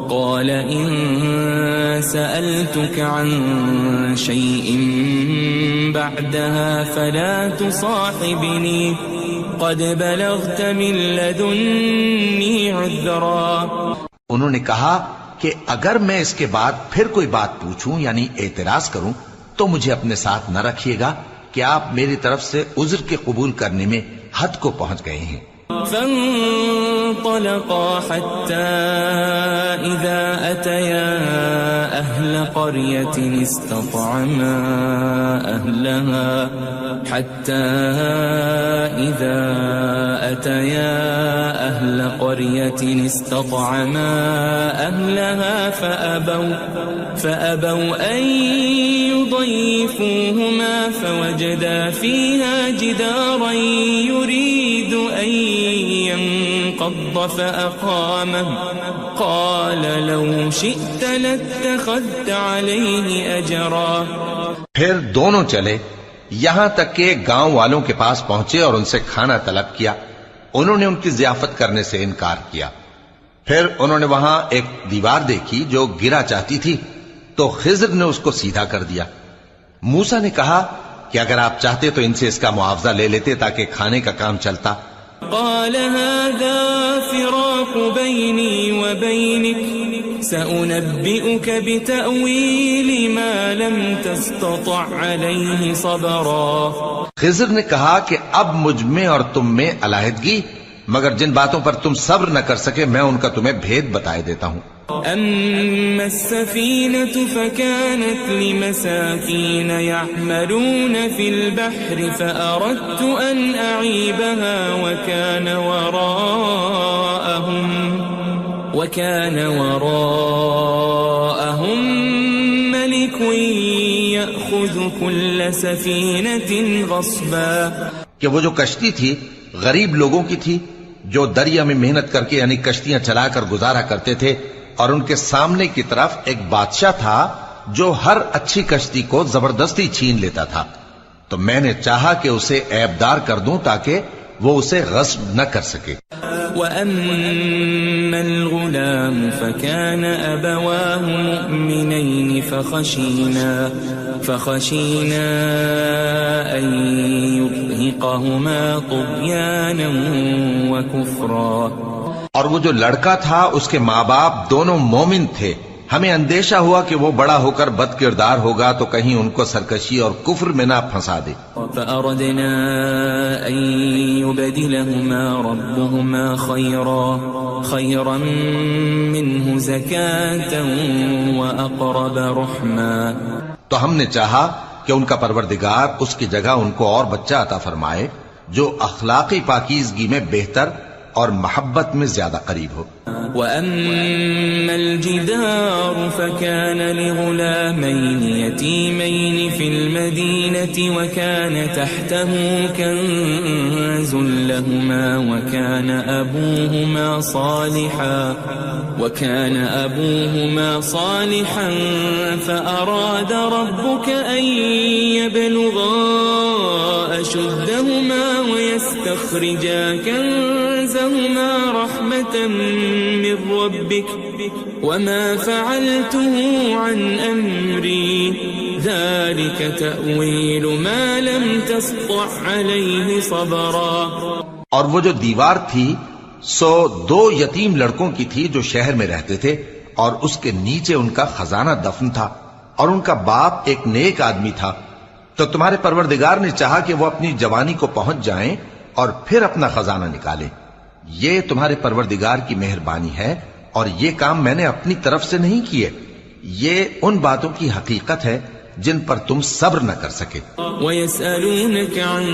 قال إن سألتك عن شيء بعدها فلا تصاحبني قد بلغت من لدني عذرا. انہوں نے کہا کہ اگر میں اس کے بعد پھر کوئی بات پوچھوں یعنی اعتراض کروں تو مجھے اپنے ساتھ نہ رکھیے گا کہ آپ میری طرف سے عذر کے قبول کرنے میں حد کو پہنچ گئے ہیں. فانطلقا حتى إذا أتيا أهل قرية استطعما أهلها أهل قرية استطعما أهلها فأبوا أن يضيفوهما فوجدا فيها جدارا يريد أن ينقض فأقامه قال لو شئت لاتخذت عليه أجرا. پھر دونوں چلے یہاں تک کہ گاؤں والوں کے پاس پہنچے اور ان سے کھانا طلب کیا. انہوں نے ان کی ضیافت کرنے سے انکار کیا. پھر انہوں نے وہاں ایک دیوار دیکھی جو گرا چاہتی تھی تو خضر نے اس کو سیدھا کر دیا. موسیٰ نے کہا کہ اگر آپ چاہتے تو ان سے اس کا معاوضہ لے لیتے تاکہ کھانے کا کام چلتا. قال هذا فراق بيني وبينك سأنبئك بتأويل ما لم تستطع عليه صبرا. خضر نے کہا کہ اب مجھ میں اور تم میں علیحدگی، مگر جن باتوں پر تم صبر نہ کر سکے میں ان کا تمہیں بھید بتائے دیتا ہوں. أما السفينة فكانت لمساكين يعملون في البحر فأردت أن أعيبها وكان وراءهم ملك يأخذ كل سفينة غصبا. کہ وہ جو کشتی تھی غریب لوگوں کی تھی جو دریا میں محنت کر کے یعنی کشتیاں چلا کر گزارا کرتے تھے، اور ان کے سامنے کی طرف ایک بادشاہ تھا جو ہر اچھی کشتی کو زبردستی چھین لیتا تھا. تو میں نے چاہا کہ اسے عیبدار کر دوں تاکہ وہ اسے غصب نہ کر سکے. وَأَمَّا الْغُلَامُ فَكَانَ أَبَوَاهُ مُؤْمِنَيْنِ فَخَشِينَا أَن يُرْهِقَهُمَا طُغْيَانًا وَكُفْرًا. اور وہ جو لڑکا تھا اس کے ماں باپ دونوں مومن تھے، ہمیں اندیشہ ہوا کہ وہ بڑا ہو کر بد کردار ہوگا تو کہیں ان کو سرکشی اور کفر میں نہ پھنسا دے. فأردنا أن يبدلهما ربهما خيرا منه زكاة وأقرب رحما. تو ہم نے چاہا کہ ان کا پروردگار اس کی جگہ ان کو اور بچہ عطا فرمائے جو اخلاقی پاکیزگی میں بہتر اور محبت میں زیادہ قریب ہو. وَأَمَّا الْجِدَارُ فَكَانَ لِغُلَامَيْنِ يَتِيمَيْنِ فِي الْمَدِينَةِ وَكَانَ تَحْتَهُ كَنْزٌ لَهُمَا وَكَانَ أَبُوهُمَا صَالِحًا فَأَرَادَ رَبُّكَ أَنْ يَبْلُغَا أَشُدَّهُمَا وَيَسْتَخْرِجَا كَنْزَهُمَا رَحْمَةً من ربك وما فعلته عن أمري ذلك تأويل ما لم تسطع عليه صبرا. اور وہ جو دیوار تھی سو 2 یتیم لڑکوں کی تھی جو شہر میں رہتے تھے اور اس کے نیچے ان کا خزانہ دفن تھا اور ان کا باپ ایک نیک آدمی تھا. تو تمہارے پروردگار نے چاہا کہ وہ اپنی جوانی کو پہنچ جائیں اور پھر اپنا خزانہ نکالے. یہ تمہارے پروردگار کی مہربانی ہے اور یہ کام میں نے اپنی طرف سے نہیں کیے. یہ ان باتوں کی حقیقت ہے جن پر تم صبر نہ کر سکے. وَيَسْأَلُونَكَ عَنْ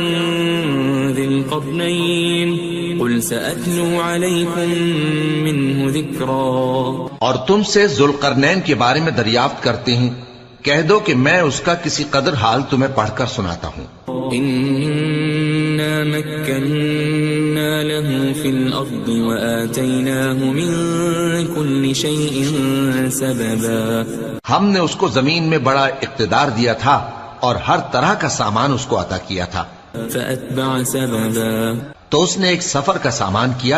ذِي الْقَرْنَيْنِ قُلْ سَأَتْلُو عَلَيْكُمْ مِنْهُ ذِكْرًا. اور تم سے ذوالقرنین کے بارے میں دریافت کرتے ہیں، کہہ دو کہ میں اس کا کسی قدر حال تمہیں پڑھ کر سناتا ہوں. إِنَّا مَكَّنَّا لَهُ فِي الْأَرْضِ وَآتَيْنَاهُ مِنْ كُلِّ شَيْءٍ سَبَبًا. ہم نے اس کو زمین میں بڑا اقتدار دیا تھا اور ہر طرح کا سامان اس کو عطا کیا تھا. فَأَتْبَعَ سَبَبًا. تو اس نے ایک سفر کا سامان کیا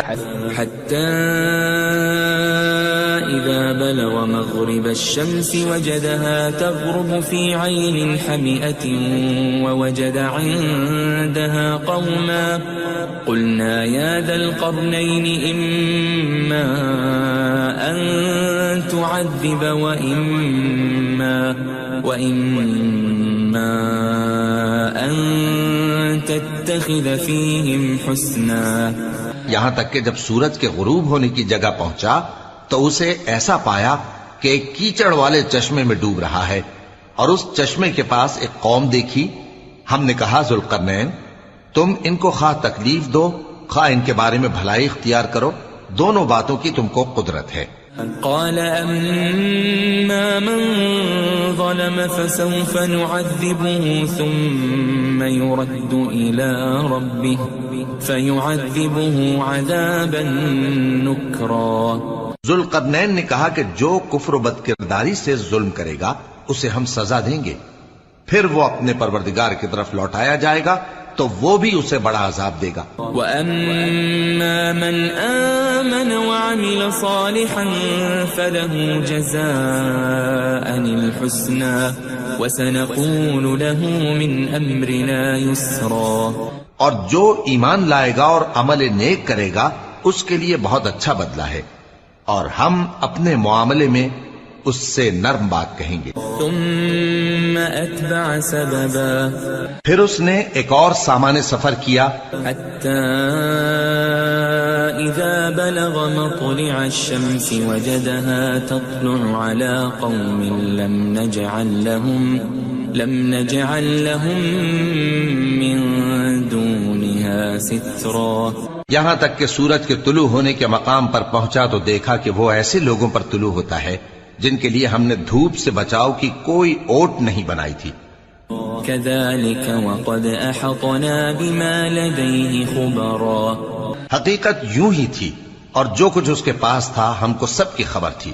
حَتَّى إِذَا بَلَغَ مَغْرِبَ الشَّمْسِ وَجَدَهَا تَغْرُبُ فِي عَيْنٍ حَمِئَةٍ وَوَجَدَ عِندَهَا قَوْمًا قُلْنَا يَا ذَا الْقَرْنَيْنِ إِمَّا أَن تُعَذِّبَ وَإِمَّا أَن تَتَّخِذَ فِيهِمْ حُسْنًا. یہاں تک کہ جب سورج کے غروب ہونے کی جگہ پہنچا تو اسے ایسا پایا کہ ایک کیچڑ والے چشمے میں ڈوب رہا ہے اور اس چشمے کے پاس ایک قوم دیکھی. ہم نے کہا ذوالقرنین تم ان کو خواہ تکلیف دو خواہ ان کے بارے میں بھلائی اختیار کرو، دونوں باتوں کی تم کو قدرت ہے۔ قال أما من ظلم فسوف نعذبه ثم يرد إلى ربه فيعذبه عذابا نكرا۔ ذوالقرنین نے کہا کہ جو کفر و بد کرداری سے ظلم کرے گا اسے ہم سزا دیں گے، پھر وہ اپنے پروردگار کی طرف لوٹایا جائے گا تو وہ بھی اسے بڑا عذاب دے گا۔ وَأَمَّا مَنْ آمَنَ وَعَمِلَ صَالِحًا فَلَهُ جَزَاءً الْحُسْنَى وَسَنَقُولُ لَهُ مِنْ أَمْرِنَا يُسْرًا۔ اور جو ایمان لائے گا اور عمل نیک کرے گا اس کے لیے بہت اچھا بدلہ ہے، اور ہم اپنے معاملے میں اس سے نرم بات کہیں گے۔ ثم أتبع سببا، پھر اس نے ایک اور سامان سفر کیا، حتى إذا بلغ مطلع الشمس وجدها تطلع على قوم لم نجعل لهم من دونها سترا۔ یہاں تک کہ سورج کے طلوع ہونے کے مقام پر پہنچا تو دیکھا کہ وہ ایسے لوگوں پر طلوع ہوتا ہے جن کے لیے ہم نے دھوپ سے بچاؤ کی کوئی اوٹ نہیں بنائی تھی۔ كذلك وقد أحطنا بما لديه خبرا، حقیقت یوں ہی تھی اور جو کچھ اس کے پاس تھا ہم کو سب کی خبر تھی۔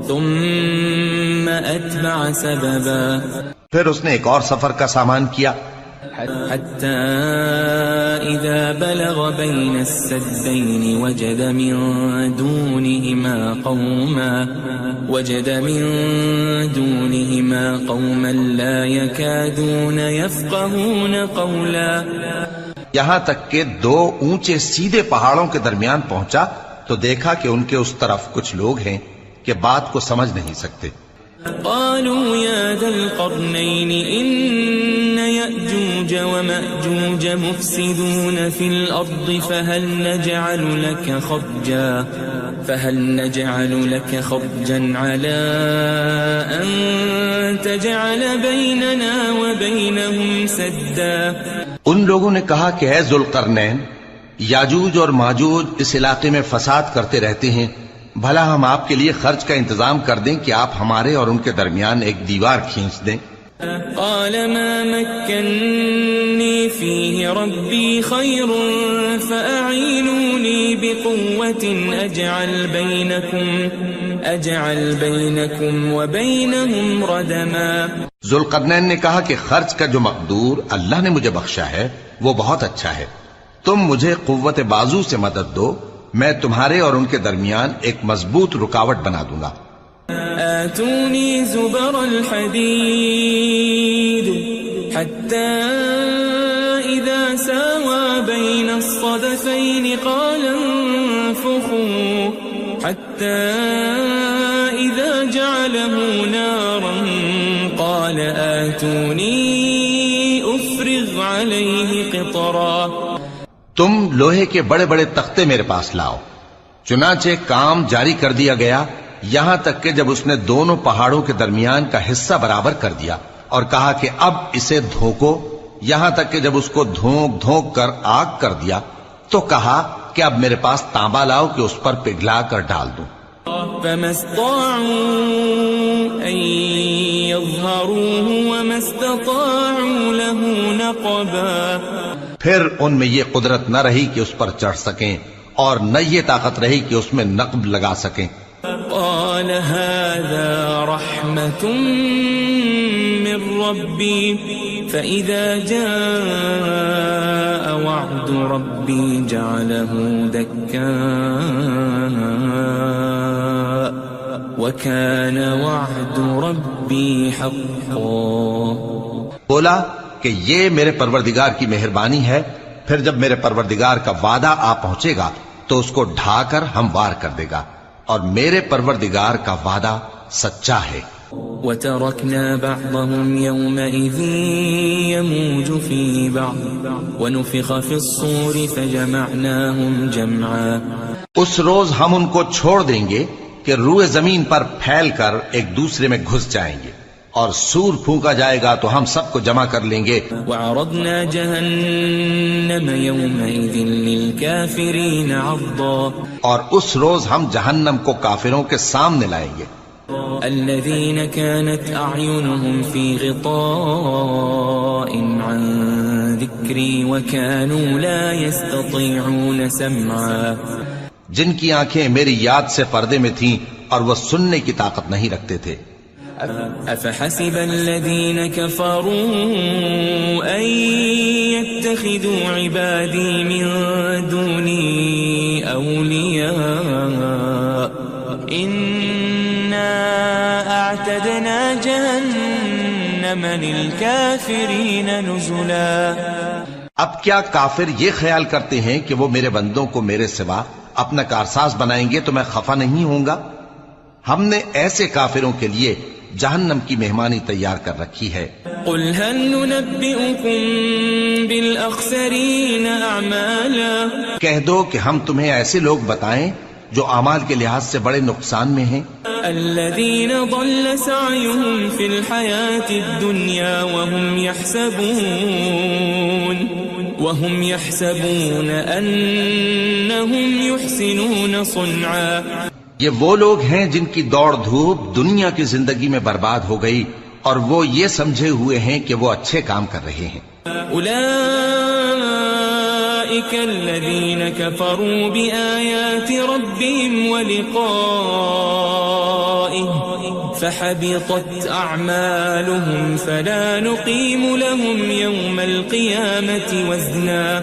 ثم أتبع سببا، پھر اس نے ایک اور سفر کا سامان کیا، حتى إذا بلغ بين السدين وجد من دونهما قوما لا يكادون يفقهون قولا۔ یہاں تک کہ دو اونچے سیدھے پہاڑوں کے درمیان پہنچا تو دیکھا کہ ان کے اس طرف کچھ لوگ ہیں کہ بات کو سمجھ نہیں سکتے۔ قالوا يا ذا القرنين إن يأجوج ومأجوج مفسدون في الأرض فهل نجعل لك خرجا على أن تجعل بيننا وبينهم سدا۔ ان لوگوں نے کہا کہ اے ذوالقرنین، یاجوج اور ماجوج اس علاقے میں فساد کرتے رہتے ہیں، بھلا ہم آپ کے لیے خرچ کا انتظام کر دیں کہ آپ ہمارے اور ان کے درمیان ایک دیوار کھینچ دیں۔ قال ما مكنني فيه ربي خير فأعينوني بقوة أجعل بينكم وبينهم ردما۔ ذوالقرنین نے کہا کہ خرچ کا جو مقدور اللہ نے مجھے بخشا ہے وہ بہت اچھا ہے، تم مجھے قوت بازو سے مدد دو، میں تمہارے اور ان کے درمیان ایک مضبوط رکاوٹ بنا دوں گا۔ آتوني زبر الحديد حتى إذا ساوى بين الصدفين قال انفخوا حتى إذا جعله نارا قال آتوني أفرغ عليه قطرا۔ تم لوہے کے بڑے بڑے تختے میرے پاس لاؤ۔ چنانچہ کام جاری کر دیا گیا یہاں تک کہ جب اس نے دونوں پہاڑوں کے درمیان کا حصہ برابر کر دیا اور کہا کہ اب اسے دھوکو، یہاں تک کہ جب اس کو دھونک دھونک کر آگ کر دیا تو کہا کہ اب میرے پاس تانبا لاؤ کہ اس پر پگھلا کر ڈال دوں۔ فما استطاعوا أن يظهروه وما استطاعوا له نقبا۔ پھر ان میں یہ قدرت نہ رہی کہ اس پر چڑھ سکیں اور نہ یہ طاقت رہی کہ اس میں نقب لگا سکیں۔ قال هذا رحمة من ربي فإذا جاء وعد ربي جعله دكاء وكان وعد ربي حقا۔ بولا کہ یہ میرے پروردگار کی مہربانی ہے، پھر جب میرے پروردگار کا وعدہ آ پہنچے گا تو اس کو ڈھا کر ہموار کر دے گا، اور میرے پروردگار کا وعدہ سچا ہے۔ وَتَرَكْنَا بَعْضَهُمْ يَوْمَئِذٍ يَمُوجُ فِي بَعْضٍ وَنُفِخَ فِي الصُّورِ فَجَمَعْنَاهُمْ جَمْعًا۔ اس روز ہم ان کو چھوڑ دیں گے کہ روئے زمین پر پھیل کر ایک دوسرے میں گھس جائیں گے، اور سور پھونکا جائے گا تو ہم سب کو جمع کر لیں گے. وعرضنا جهنم يومئذ للكافرين عرضا اور اس روز ہم جہنم کو کافروں کے سامنے لائیں گے. الذين كانت أعينهم في غطاء عن ذكري وكانوا لا يستطيعون سمعا جن کی آنکھیں میری یاد سے پردے میں تھیں اور وہ سننے کی طاقت نہیں رکھتے تھے. أفحسب الذين كفروا أن يتخذوا عبادي من دوني أولياء إنا أعتدنا جهنم للكافرين نزلا. اب کیا کافر یہ خیال کرتے ہیں کہ وہ میرے بندوں کو میرے سوا اپنا کارساز بنائیں گے تو میں خفا نہیں ہوں گا؟ ہم نے ایسے کافروں کے لیے جہنم کی مہمانی تیار کر رکھی ہے. قل هل ننبئكم بالأخسرين أعمالا کہہ دو کہ ہم تمہیں ایسے لوگ بتائیں جو اعمال کے لحاظ سے بڑے نقصان میں ہیں. الذين ضل سعيهم في الحياة الدنيا وهم يحسبون أنهم يحسنون صنعا. یہ وہ لوگ ہیں جن کی دوڑ دھوپ دنیا کی زندگی میں برباد ہو گئی اور وہ یہ سمجھے ہوئے ہیں کہ وہ اچھے کام کر رہے ہیں. أولئك الذين كفروا بآيات ربهم ولقائه فحبطت أعمالهم فلا نقيم لهم يوم القيامة وزنا.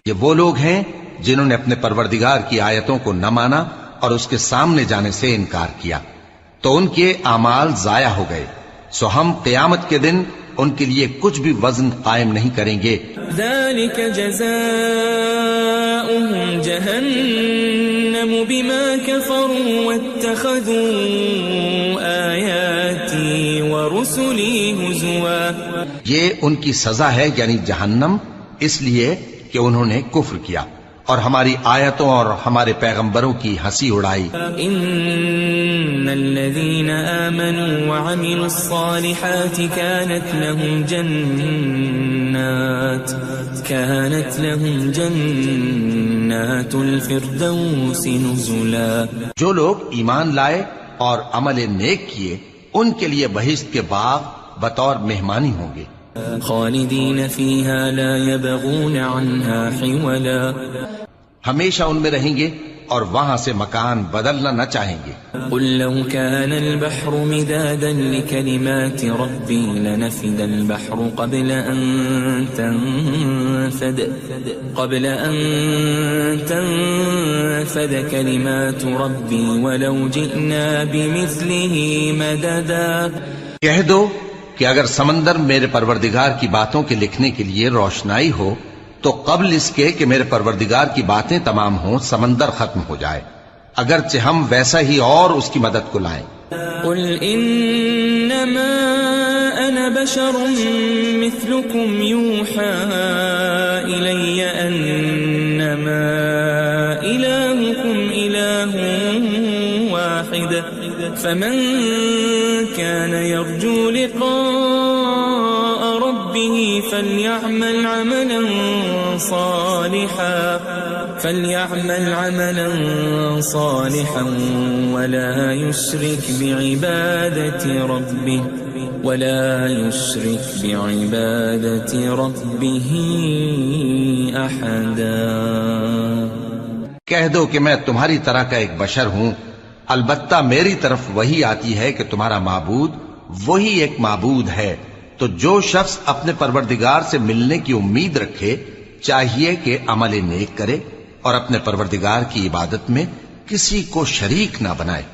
یہ وہ لوگ ہیں جنہوں نے اپنے پروردگار کی آیتوں کو نہ مانا اور اس کے سامنے جانے سے انکار کیا تو ان کے اعمال ضائع ہو گئے، سو ہم قیامت کے دن ان کے لیے کچھ بھی وزن قائم نہیں کریں گے. ذلك جزاؤهم جهنم بما كفروا واتخذوا آياتي ورسلي هزوا. یہ ان کی سزا ہے یعنی جہنم، اس لیے کہ انہوں نے کفر کیا اور ہماری آیتوں اور ہمارے پیغمبروں کی ہنسی اڑائی. ان الذين آمنوا وعملوا الصالحات كانت لهم جنات الفردوس نزلا. جو لوگ ایمان لائے اور عمل نیک کیے ان کے لیے بہشت کے باغ بطور مہمانی ہوں گے. خالدین فیہا لا یبغون عنہا حولا. ہمیشہ ان میں رہیں گے اور وہاں سے مکان بدلنا نہ چاہیں گے. قل لو كان البحر مدادا لكلمات ربي لنفد البحر قبل أن تنفد كلمات ربي ولو جئنا بمثله مددا. کہہ دو کہ اگر سمندر میرے پروردگار کی باتوں کے لکھنے کے لیے روشنائی ہو تو قبل اس کے کہ میرے پروردگار کی باتیں تمام ہوں سمندر ختم ہو جائے، اگرچہ ہم ویسا ہی اور اس کی مدد کو لائیں. قل انما انا بشر مثلكم يوحى الي انما الهكم اله واحد فمن كان يرجو لقاء ربه فليعمل عملا صالحا ولا يشرك بعبادة ربه أحدا. کہہ دو کہ میں تمہاری طرح کا ایک بشر ہوں، البتہ میری طرف وہی آتی ہے کہ تمہارا معبود وہی ایک معبود ہے. تو جو شخص اپنے پروردگار سے ملنے کی امید رکھے چاہیے کہ عمل نیک کرے اور اپنے پروردگار کی عبادت میں کسی کو شریک نہ بنائے.